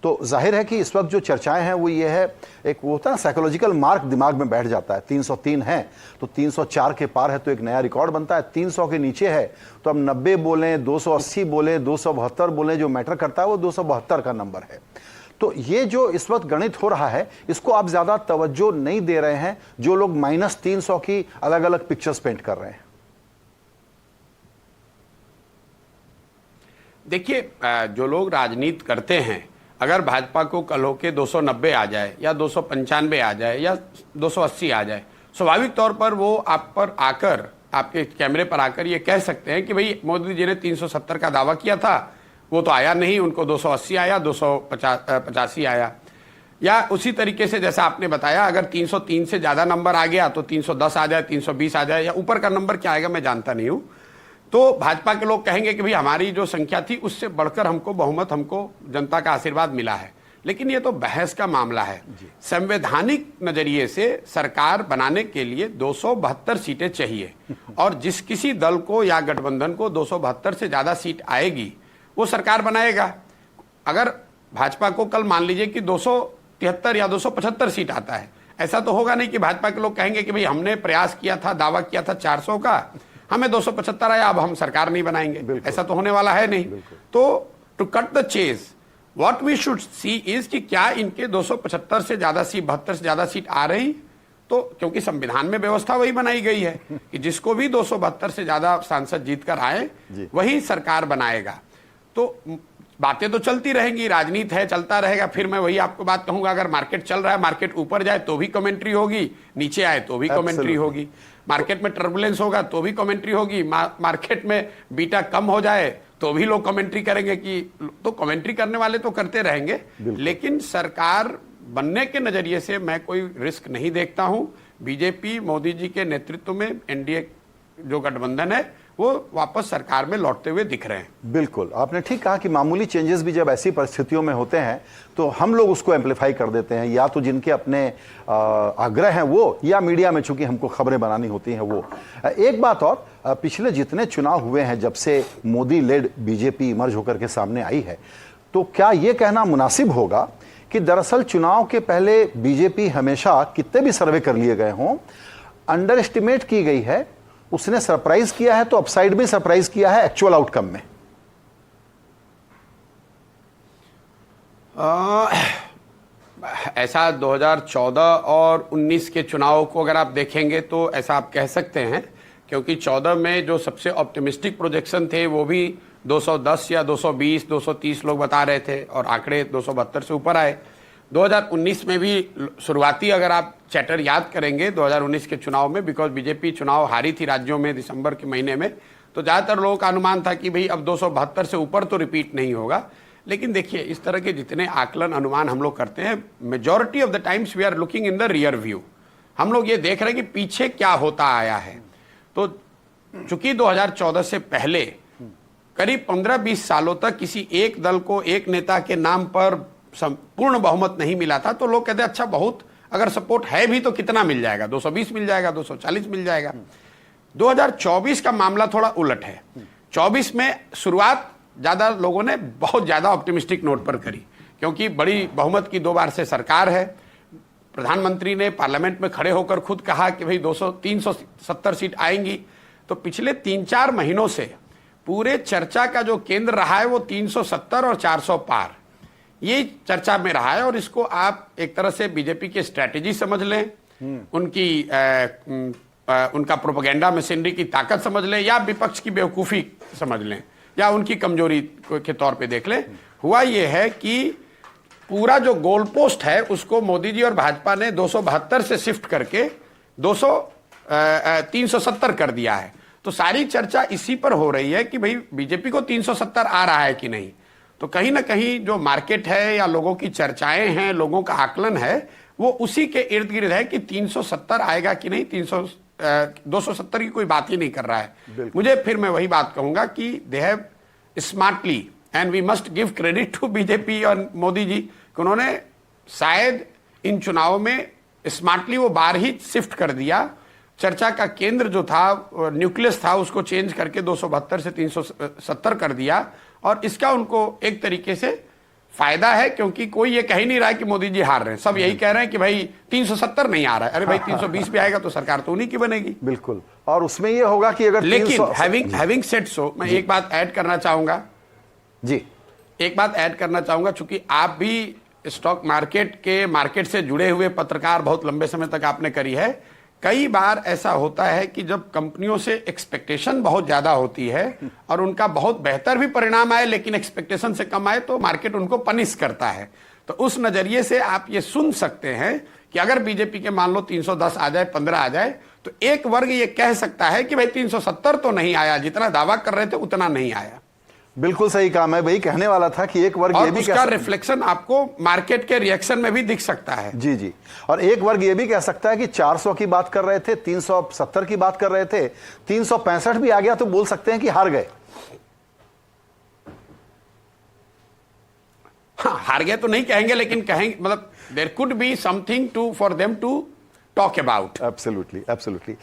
तो जाहिर है कि इस वक्त जो चर्चाएं हैं वो ये है, एक वो होता है साइकोलॉजिकल मार्क दिमाग में बैठ जाता है। 303 है तो 304 के पार है तो एक नया रिकॉर्ड बनता है, 300 के नीचे है तो हम 90 बोलें, 280 बोलें, 272 बोलें, जो मैटर करता है वो 272 का नंबर है। तो ये जो इस वक्त गणित हो रहा है इसको आप ज्यादा तवज्जो नहीं दे रहे हैं, जो लोग -300 की अलग अलग पिक्चर्स पेंट कर रहे हैं। देखिए, जो लोग राजनीति करते हैं, अगर भाजपा को कल होके 290 आ जाए या 295 आ जाए या 280 आ जाए, स्वाभाविक तौर पर वो आप पर आकर, आपके कैमरे पर आकर ये कह सकते हैं कि भाई मोदी जी ने 370 का दावा किया था, वो तो आया नहीं, उनको 280 आया, 285 आया। या उसी तरीके से जैसा आपने बताया, अगर 303 से ज़्यादा नंबर आ गया तो 310 आ जाए, 320 आ जाए, या ऊपर का नंबर क्या आएगा मैं जानता नहीं हूँ, तो भाजपा के लोग कहेंगे कि भाई हमारी जो संख्या थी उससे बढ़कर हमको बहुमत, हमको जनता का आशीर्वाद मिला है। लेकिन ये तो बहस का मामला है। संवैधानिक नजरिए से सरकार बनाने के लिए 272 सीटें चाहिए, और जिस किसी दल को या गठबंधन को 272 से ज्यादा सीट आएगी वो सरकार बनाएगा। अगर भाजपा को कल मान लीजिए कि 273 या 275 सीट आता है, ऐसा तो होगा नहीं कि भाजपा के लोग कहेंगे कि भाई हमने प्रयास किया था, दावा किया था 400 का, हमें 275 आया, अब हम सरकार नहीं बनाएंगे। ऐसा तो होने वाला है नहीं। तो to cut the chase, what we should see is कि क्या इनके 275 से ज्यादा सीट, 72 से ज्यादा सीट आ रही, तो क्योंकि संविधान में व्यवस्था वही बनाई गई है कि जिसको भी 272 से ज्यादा सांसद जीतकर आए वही सरकार बनाएगा। तो बातें तो चलती रहेंगी, राजनीति है, चलता रहेगा। फिर मैं वही आपको बात कहूंगा, अगर मार्केट चल रहा है, मार्केट ऊपर जाए तो भी कमेंट्री होगी, नीचे आए तो भी कमेंट्री होगी, मार्केट में टर्बुलेंस होगा तो भी कमेंट्री होगी, मार्केट में बीटा कम हो जाए तो भी लोग कमेंट्री करेंगे कि, तो कमेंट्री करने वाले तो करते रहेंगे। लेकिन सरकार बनने के नजरिए से मैं कोई रिस्क नहीं देखता हूं। बीजेपी मोदी जी के नेतृत्व में एनडीए जो गठबंधन है वो वापस सरकार में लौटते हुए दिख रहे हैं। बिल्कुल, आपने ठीक कहा कि मामूली चेंजेस भी जब ऐसी परिस्थितियों में होते हैं तो हम लोग उसको एम्पलीफाई कर देते हैं, या तो जिनके अपने आग्रह हैं वो, या मीडिया में चूंकि हमको खबरें बनानी होती हैं वो। एक बात और, पिछले जितने चुनाव हुए हैं जब से मोदी लेड बीजेपी इमर्ज होकर के सामने आई है, तो क्या ये कहना मुनासिब होगा कि दरअसल चुनाव के पहले बीजेपी हमेशा, कितने भी सर्वे कर लिए गए हों, अंडर एस्टिमेट की गई है, उसने सरप्राइज किया है तो अपसाइड में सरप्राइज किया है एक्चुअल आउटकम में? ऐसा 2014 और 19 के चुनाव को अगर आप देखेंगे तो ऐसा आप कह सकते हैं, क्योंकि 14 में जो सबसे ऑप्टिमिस्टिक प्रोजेक्शन थे वो भी 210 या 220, 230 लोग बता रहे थे, और आंकड़े 272 से ऊपर आए। 2019 में भी शुरुआती अगर आप चैटर याद करेंगे 2019 के चुनाव में, बिकॉज बीजेपी चुनाव हारी थी राज्यों में दिसंबर के महीने में, तो ज़्यादातर लोगों का अनुमान था कि भाई अब 272 से ऊपर तो रिपीट नहीं होगा। लेकिन देखिए, इस तरह के जितने आकलन अनुमान हम लोग करते हैं, majority of the times we are looking in the rear view. हम लोग ये देख रहे हैं कि पीछे क्या होता आया है। तो चूंकि 2014 से पहले करीब 15-20 सालों तक किसी एक दल को, एक नेता के नाम पर पूर्ण बहुमत नहीं मिला था, तो लोग कहते हैं अच्छा, बहुत अगर सपोर्ट है भी तो कितना मिल जाएगा, 220 मिल जाएगा, 240 मिल जाएगा। 2024 का मामला थोड़ा उलट है। 24 में शुरुआत ज्यादा लोगों ने बहुत ज्यादा ऑप्टिमिस्टिक नोट पर करी, क्योंकि बड़ी बहुमत की 2 बार से सरकार है। प्रधानमंत्री ने पार्लियामेंट में खड़े होकर खुद कहा कि भाई 370 सीट आएंगी। तो पिछले 3-4 महीनों से पूरे चर्चा का जो केंद्र रहा है वो 370 और 400 पार, ये चर्चा में रहा है। और इसको आप एक तरह से बीजेपी की स्ट्रैटेजी समझ लें, उनका प्रोपेगेंडा मशीनरी की ताकत समझ लें, या विपक्ष की बेवकूफ़ी समझ लें, या उनकी कमजोरी के तौर पे देख लें। हुआ ये है कि पूरा जो गोल पोस्ट है उसको मोदी जी और भाजपा ने 272 से शिफ्ट करके 370 कर दिया है। तो सारी चर्चा इसी पर हो रही है कि भाई बीजेपी को 370 आ रहा है कि नहीं। तो कहीं ना कहीं जो मार्केट है या लोगों की चर्चाएं हैं, लोगों का आकलन है, वो उसी के इर्द गिर्द है कि 370 आएगा कि नहीं। 270 की कोई बात ही नहीं कर रहा है। मुझे फिर मैं वही बात कहूंगा कि they have smartly, and we must give credit to BJP और मोदी जी, कि उन्होंने शायद इन चुनावों में स्मार्टली वो बार ही शिफ्ट कर दिया। चर्चा का केंद्र जो था, न्यूक्लियस था, उसको चेंज करके 272 से 370 कर दिया, और इसका उनको एक तरीके से फायदा है, क्योंकि कोई ये कह ही नहीं रहा है कि मोदी जी हार रहे हैं। सब यही कह रहे हैं कि भाई 370 नहीं आ रहा है। अरे भाई 320 भी आएगा तो सरकार तो उन्हीं की बनेगी। बिल्कुल, और उसमें ये होगा कि अगर लेकिन हैविंग सेड सो, मैं एक बात ऐड करना चाहूंगा जी, एक बात ऐड करना चाहूंगा, चूंकि आप भी स्टॉक मार्केट से जुड़े हुए पत्रकार बहुत लंबे समय तक आपने करी है। कई बार ऐसा होता है कि जब कंपनियों से एक्सपेक्टेशन बहुत ज्यादा होती है और उनका बहुत बेहतर भी परिणाम आए लेकिन एक्सपेक्टेशन से कम आए तो मार्केट उनको पनिश करता है। तो उस नजरिए से आप ये सुन सकते हैं कि अगर बीजेपी के मान लो 310 आ जाए, 15 आ जाए, तो एक वर्ग ये कह सकता है कि भाई 370 तो नहीं आया, जितना दावा कर रहे थे उतना नहीं आया। बिल्कुल सही कहा। मैं वही कहने वाला था कि एक वर्ग और ये भी उसका रिफ्लेक्शन आपको मार्केट के रिएक्शन में भी दिख सकता है। जी जी, और एक वर्ग ये भी कह सकता है कि 400 की बात कर रहे थे, 370 की बात कर रहे थे, 365 भी आ गया तो बोल सकते हैं कि हार गए। हाँ, हार गए तो नहीं कहेंगे, लेकिन कहेंगे मतलब there could be something to for them to talk about. Absolutely, absolutely.